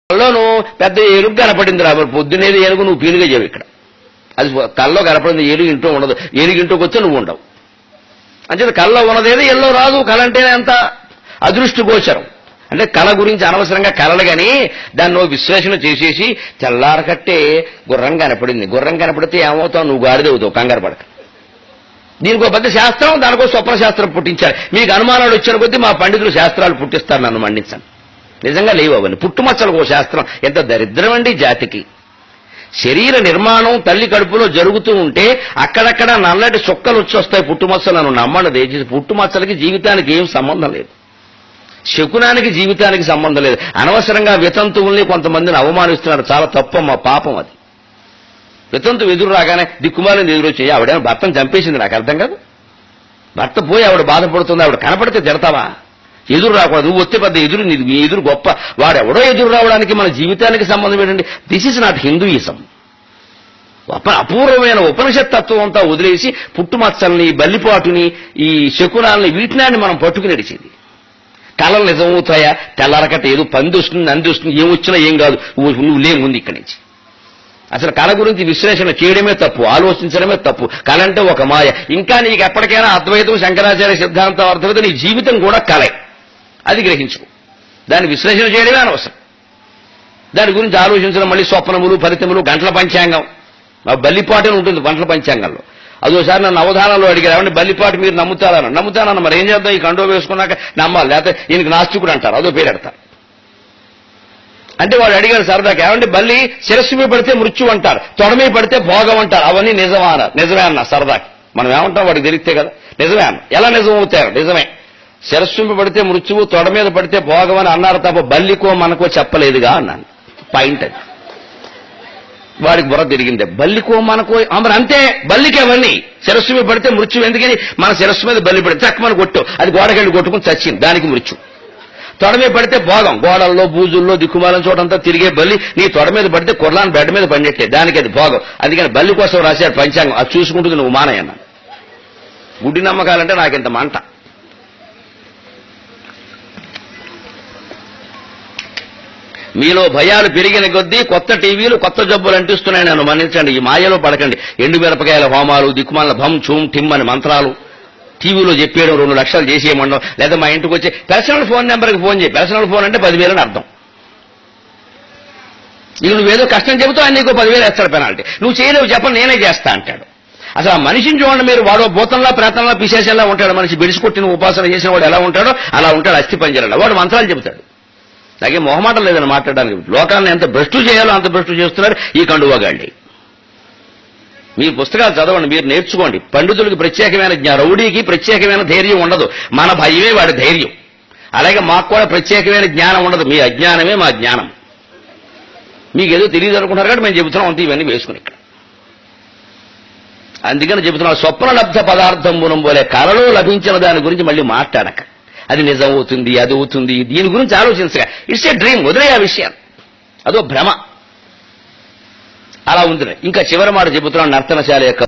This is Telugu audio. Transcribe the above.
కళ్ళలోను పెద్ద ఏనుగు కనపడింది రా, పొద్దునేది ఏనుగు నువ్వు పీనుగా చేయవు ఇక్కడ. అది కళ్ళలో కనపడింది, ఏనుగు ఇంట్లో ఉండదు. ఏనుగు ఇంట్లోకి వచ్చి నువ్వు ఉండవు. అంటే కళ్ళలో ఉన్నదేది ఎల్లో రాదు. కళ అంటేనే అంత అదృష్టి గోచరం. అంటే కళ గురించి అనవసరంగా కళలు కానీ దాన్ని విశ్లేషణ చేసేసి తెల్లారకట్టే గుర్రం కనపడింది. గుర్రం కనపడితే ఏమవుతావు? నువ్వు గాడిదవుతావు, కంగారు పడక. దీనికో పెద్ద శాస్త్రం, దానికో స్వప్న శాస్త్రం పుట్టించారు. మీకు అనుమానాలు వచ్చిన కొద్దీ మా పండితులు శాస్త్రాలు పుట్టిస్తారు, నన్ను మండించండి. నిజంగా లేవు అవన్నీ. పుట్టుమచ్చలకు ఓ శాస్త్రం. ఎంత దరిద్రమండి జాతికి. శరీర నిర్మాణం తల్లి కడుపులో జరుగుతూ ఉంటే అక్కడక్కడ నల్లటి చుక్కలు వచ్చొస్తాయి పుట్టుమచ్చలు. నన్ను నమ్మండి దయచేసి. పుట్టుమచ్చలకి జీవితానికి ఏం సంబంధం లేదు. శకునానికి జీవితానికి సంబంధం లేదు. అనవసరంగా వితంతువుల్ని కొంతమందిని అవమానిస్తున్నారు. చాలా తప్పమ్మా, పాపం అది. వితంతువు ఎదురు రాగానే దిక్కుమాలని ఎదురొచ్చాయి. ఆవిడేమో భర్తను చంపేసింది, నాకు అర్థం కాదు. భర్త పోయి ఆవిడ బాధపడుతుంది. ఆవిడ కనపడితే తిడతావా? ఎదురు రాకూడదు. నువ్వు వస్తే పెద్ద ఎదురు, నీ ఎదురు గొప్ప. వాడెవడో ఎదురు రావడానికి మన జీవితానికి సంబంధం ఏంటండి? This is not Hinduism. అపూర్వమైన ఉపనిషత్ తత్వం అంతా వదిలేసి పుట్టుమచ్చల్ని, బల్లిపాటుని, ఈ శకునాల్ని, వీటినాన్ని మనం పట్టుకుని నడిచింది. కళలు నిజమవుతాయా? తెల్లారకట్ట ఏదో పంది వస్తుంది, నంది వస్తుంది, ఏమొచ్చినా ఏం కాదు, నువ్వు లేముంది ఇక్కడి నుంచి. అసలు కళ గురించి విశ్లేషణ చేయడమే తప్పు, ఆలోచించడమే తప్పు. కళ అంటే ఒక మాయ. ఇంకా నీకు ఎప్పటికైనా అద్వైతం, శంకరాచార్య సిద్ధాంతం అర్థమైతే నీ జీవితం కూడా కళే. అది గ్రహించుకో. దాన్ని విశ్లేషణ చేయడమే అనవసరం. దాని గురించి ఆలోచించడం మళ్ళీ స్వప్నములు, ఫలితములు, గంటల పంచాంగం. బల్లిపాటు అని ఉంటుంది గంటల పంచాంగంలో. అదోసారి నన్ను అవధానంలో అడిగారు, ఏమంటే బల్లిపాటు మీరు నమ్ముతారని. నమ్ముతానన్న. మరి ఏం చేద్దాం? ఈ కండో వేసుకున్నాక నమ్మాలి, లేకపోతే ఈయనకి నాస్తికుడు అంటారు, అదో పేరు పెడతారు. అంటే వాడు అడిగారు సరదాకి, ఏమంటే బల్లి శిరస్సు మీద పడితే మృత్యు అంటారు, తొడ మీద పడితే భోగం అంటారు, అవన్నీ నిజమా అన్నారు. నిజమే అన్న సరదాకి. మనం ఏమంటాం వాడికి తెలిస్తే కదా. నిజమే అన్న. ఎలా నిజం అవుతారు? నిజమే. శిరస్సు మీద పడితే మృత్యువు, తొడ మీద పడితే భోగం అని అన్నారు తప్ప బల్లికో మనకో చెప్పలేదుగా అన్నాను. పాయింట్ అది. వాడికి బుర్ర తిరిగిందే. బల్లికో మనకో మరి అంతే. బల్లికి అవన్నీ శిరస్సు మీద పడితే మృత్యు. ఎందుకని? మన శిరస్సు మీద బల్లి పడితే చక్కమని కొట్టు, అది గోడకెళ్ళి కొట్టుకుని చచ్చింది, దానికి మృత్యు. తొడ మీద పడితే భోగం. గోడల్లో, బూజుల్లో, దిక్కుమాలం చోటంతా తిరిగే బల్లి నీ తొడ మీద పడితే కుర్రాన్ని బెడ్ మీద పడినట్లే, దానికి అది భోగం. అందుకని బల్లి కోసం రాశారు పంచాంగం. అది చూసుకుంటుంది నువ్వు మానయ్యన్నా. గుడ్డి నమ్మకాలంటే నాకింత మంట. మీలో భయాలు పెరిగిన కొద్దీ కొత్త టీవీలు, కొత్త జబ్బులు అంటిస్తున్నాయి. నన్ను మన్నించండి. ఈ మాయలో పడకండి. ఎండు మిరపకాయల హోమాలు, దిక్కుమాల భం ఛూమ్ ఠిమ్ అని మంత్రాలు టీవీలో చెప్పేయడం, 2 లక్షలు చేసేయమండం, లేదా మా ఇంటికి వచ్చి పర్సనల్ ఫోన్ నెంబర్కి ఫోన్ చేయి. పర్సనల్ ఫోన్ అంటే 10,000 అని అర్థం. ఇక నువ్వేదో కష్టం చెబుతావు, నీకు 10,000 వేస్తాడు పెనాల్టీ. నువ్వు చేయలేవు, చెప్పండి నేనే చేస్తా అంటాడు. అసలు ఆ మనిషిని చూడండి మీరు. వాడు భూతంలా, ప్రేతంలా, పిశాచంలా ఉంటాడు. మనిషి బిడిసికొట్టిన ఉపాసన చేసిన వాడు ఎలా ఉంటాడో అలా ఉంటాడు. అస్థి పంజరంలో వాడు మంత్రాలు చెబుతాడు. నాకేం మొహమాటం లేదని మాట్లాడడానికి. లోకాలను ఎంత భ్రష్టు చేయాలో అంత భ్రష్టు చేస్తున్నారు ఈ కండువాగాళ్ళి. మీరు పుస్తకాలు చదవండి, మీరు నేర్చుకోండి. పండితులకు ప్రత్యేకమైన రౌడీకి ప్రత్యేకమైన ధైర్యం ఉండదు. మన భయమే వాడి ధైర్యం. అలాగే మాకు కూడా ప్రత్యేకమైన జ్ఞానం ఉండదు. మీ అజ్ఞానమే మా జ్ఞానం. మీకేదో తెలియదు అనుకుంటారు కాబట్టి మేము చెబుతున్నాం అంతే. ఇవన్నీ వేసుకుని ఇక్కడ అందుకని చెబుతున్నాం. స్వప్నలబ్ధ పదార్థం గుణం పోలే కళలో లభించిన దాని గురించి మళ్ళీ మాట్లాడక. అది నిజం అవుతుంది, అది అవుతుంది, దీని గురించి ఆలోచించగా. It's a dream. వదిలే ఆ విషయాన్ని. అదో భ్రమ. అలా ఉంది. ఇంకా చివరి మాట చెబుతున్నాం. నర్తనశాల యొక్క